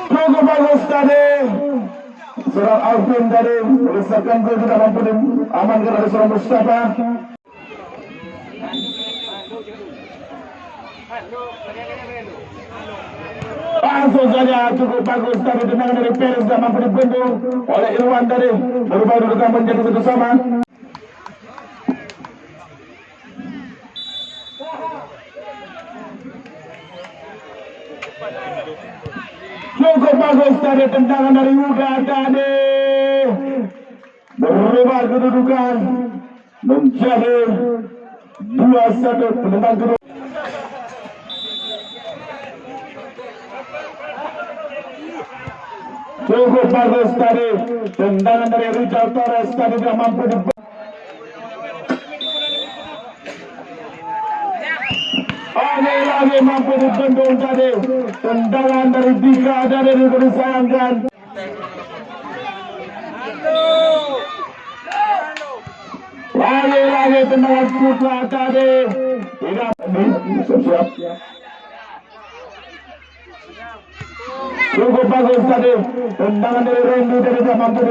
Cukup bagus tadi. Seorang Alvin tadi meresapkan gol tidak mampu diamankan oleh seorang Mustafa. Langsung saja cukup bagus tadi tendangan dari Perez tidak mampu dibendung oleh Irwan tadi. Berubah dudukan menjadi 1-sama. Cukup bagus tadi tendangan dari Yuda tadi. Berubah kedudukan menjadi 2-1 penendang kedua. Cukup bagus tadi tendangan dari Richard Torres tadi tidak mampu lagi mampu dibendung tadi tendangan dari Dika tadi disayangkan. Lagi tendangan Putra tadi tidak siap. Cukup bagus tadi tendangan dari Randy tadi tidak mampu.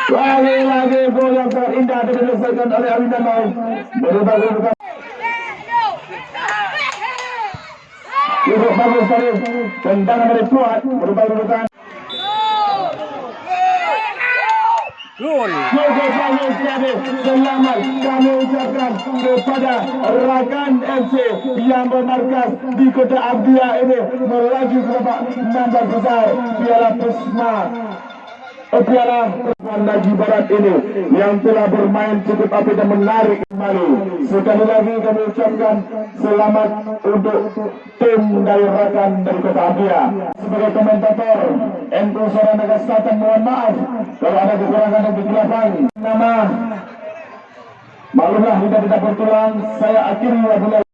Lagi gol yang sangat indah diselesaikan oleh Awindanau. Berubah kedudukan. Cukup bagus tadi tendangan dari Fuad. Berubah kedudukan. Cukup bagus tadi. Selamat kami ucapkan kepada Rakan FC yang bermarkas di Kota Abdia ini melaju ke babak 16 besar Piala Pusma. Piala Naji Barat ini yang telah bermain cukup apik dan menarik kembali. Sekali lagi kami ucapkan selamat untuk tim dari Rakan dari Kota Abia. Sebagai komentator NU Soranaga Selatan, mohon maaf kalau ada kekurangan dan kekeliruan. Nama maklumlah kita tidak bertulang. Saya akhiri wabillahi